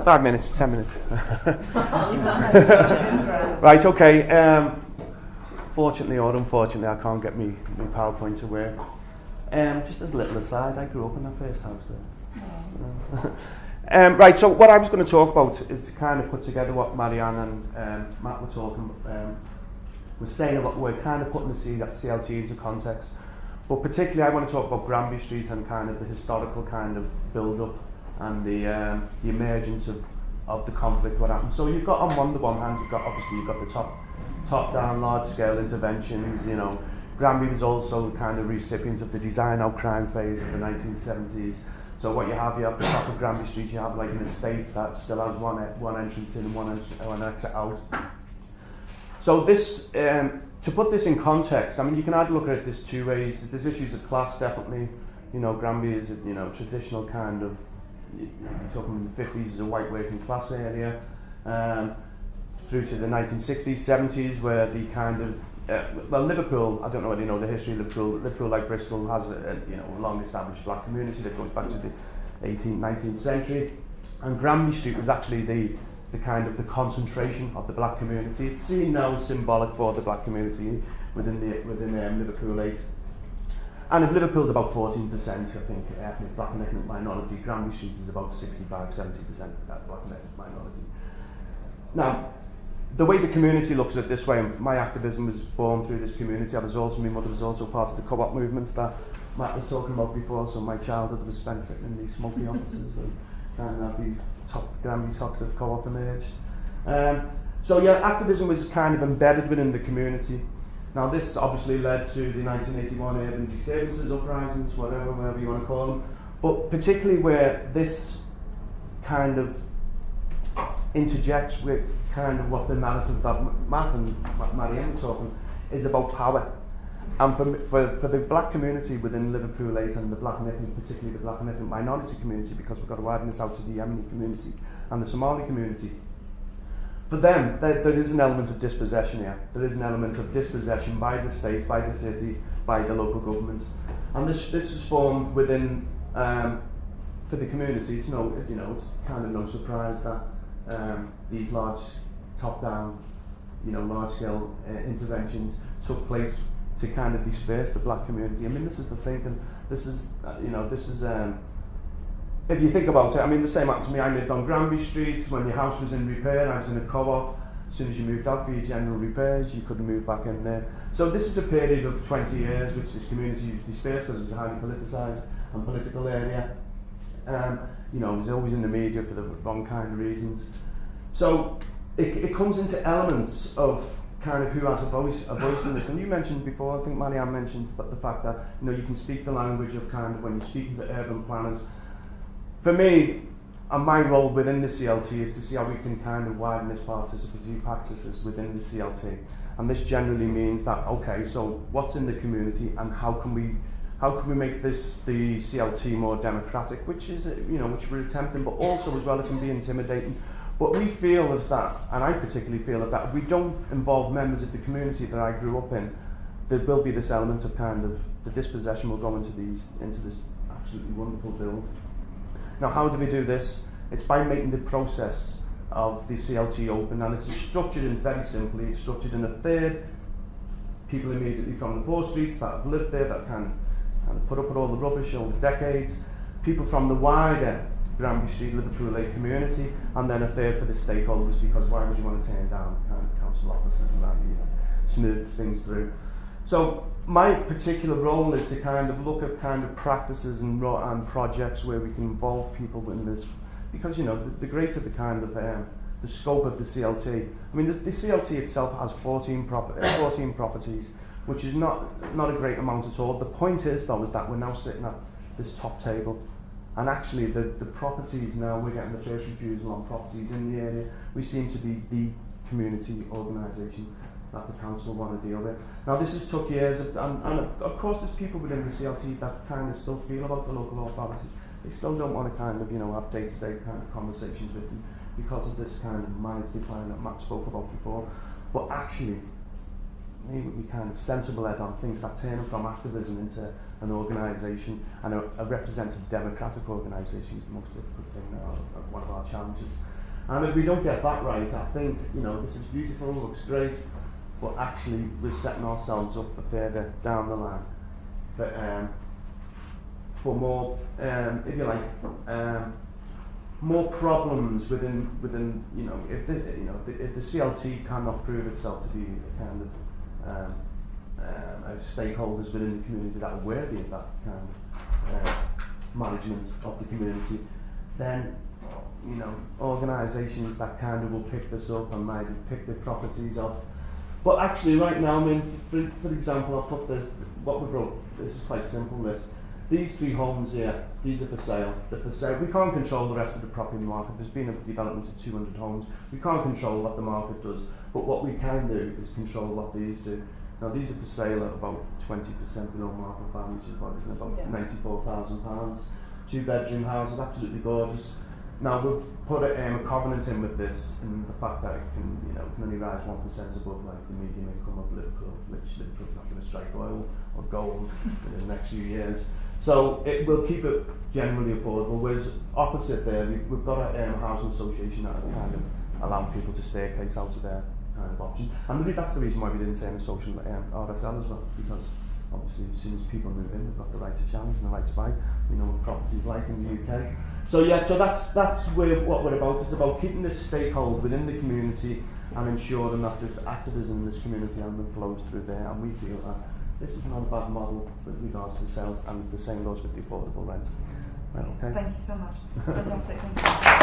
5 minutes, 10 minutes. Right, okay. Fortunately or unfortunately, I can't get me PowerPoint to work. Just as a little aside, I grew up in that first house there. Right, so what I was going to talk about is to kind of put together what Marianne and Matt were talking was saying about, we're kind of putting the CLT into context. But particularly I want to talk about Granby Street and kind of the historical kind of build-up and the emergence of the conflict, what happened. So you've got on the one hand, you've got the top-down large-scale interventions, you know. Granby was also kind of recipient of the design-out crime phase of the 1970s. So what you have the top of Granby Street, you have like an estate that still has one entrance in and one exit out. So this, to put this in context, I mean, you can either look at this two ways. There's issues of class, definitely. You know, Granby is a, you know, traditional kind of, you're talking in the 50s as a white working class area, through to the 1960s, 70s, where the kind of, well, Liverpool, I don't know whether you know the history of Liverpool like Bristol has a long established black community that goes back to the 18th, 19th century. And Granby Street was actually the kind of the concentration of the black community. It's seen now symbolic for the black community within Liverpool 8. And if Liverpool's about 14%, I think, ethnic black and ethnic minority, Granby Street is about 65-70% that black and ethnic minority. Now, the way the community looks at it this way, and my activism was born through this community. My mother was also part of the co-op movements that Matt was talking about before, so my childhood was spent sitting in these smoky offices and these Granby toxic co-op emerged. So yeah, activism was kind of embedded within the community. Now this obviously led to the 1981 urban disturbances, uprisings, whatever you want to call them, but particularly where this kind of interjects with kind of what the narrative that Matt and Marianne were talking is about power. And for the black community within Liverpool 8 and the black and ethnic, particularly the black and ethnic minority community, because we've got to widen this out to the Yemeni community and the Somali community, for them, there is an element of dispossession here. There is an element of dispossession by the state, by the city, by the local government. And this was formed within, for the community, it's kind of no surprise that these large top-down, large-scale interventions took place to kind of disperse the black community. I mean, this is the thing, and this is, if you think about it, I mean, the same happened to me. I lived on Granby Street when your house was in repair. I was in a co-op. As soon as you moved out for your general repairs, you couldn't move back in there. So this is a period of 20 years which this community dispersed because it's a highly politicised and political area. It was always in the media for the wrong kind of reasons. So it comes into elements of kind of who has a voice in this. And you mentioned before, I think Marianne mentioned, but the fact that you can speak the language of kind of when you're speaking to urban planners. For me, and my role within the CLT is to see how we can kind of widen this participatory practices within the CLT. And this generally means that, okay, so what's in the community and how can we make this the CLT more democratic, which is which we're attempting, but also as well it can be intimidating. But we feel as that, and I particularly feel that if we don't involve members of the community that I grew up in, there will be this element of kind of the dispossession will go into this absolutely wonderful build. Now, how do we do this? It's by making the process of the CLT open, and it's structured in very simply. It's structured in a third people immediately from the 4 streets that have lived there, that can put up with all the rubbish over decades, people from the wider Granby Street, Liverpool 8 community, and then a third for the stakeholders, because why would you want to turn down kind of council offices and that, smooth things through. So my particular role is to kind of look at kind of practices and projects where we can involve people in this, because the greater the kind of the scope of the CLT. I mean, the CLT itself has 14 properties, which is not a great amount at all. The point is, though, is that we're now sitting at this top table, and actually the properties now, we're getting the first refusal on properties in the area. We seem to be the community organisation that the council want to deal with. Now this has took years, and of course there's people within the CLT that kind of still feel about the local authority. They still don't want to kind of have day-to-day kind of conversations with them because of this kind of minds decline that Matt spoke about before. But actually, me would be kind of sensible head on things that turn from activism into an organisation, and a representative democratic organisation is the most difficult thing now, one of our challenges. And if we don't get that right, I think, you know, this is beautiful, looks great, but actually we're setting ourselves up for further down the line for more, if you like, more problems within you know, if the CLT cannot prove itself to be a kind of stakeholders within the community that are worthy of that kind of management of the community, then, you know, organisations that kind of will pick this up and maybe pick the properties off. But actually right now, I mean, for example, I'll put this, what we wrote, this is quite simple, these 3 homes here, these are for sale, they're for sale. We can't control the rest of the property market. There's been a development of 200 homes. We can't control what the market does, but what we can do is control what these do. Now these are for sale at about 20% below market value, which is what, isn't it, about £94,000. 2-bedroom houses, absolutely gorgeous. Now we've put a covenant in with this, and the fact that it can, you know, can only rise 1% above like the median income of Liverpool, which Liverpool's not going to strike oil or gold in the next few years. So it will keep it generally affordable. Whereas opposite there, we've got a housing association that kind of allow people to staircase out of their kind of option. And that's the reason why we didn't turn a social RSL as well, because obviously as soon as people move in, they've got the right to challenge and the right to buy. We know what property's like in the UK. So yeah, so that's what we're about. It's about keeping this stakehold within the community and ensuring that this activism in this community element flows through there. And we feel that this is not a bad model with regards to the sales, and the same goes with the affordable rent. Right, okay. Thank you so much. Fantastic. Thank you.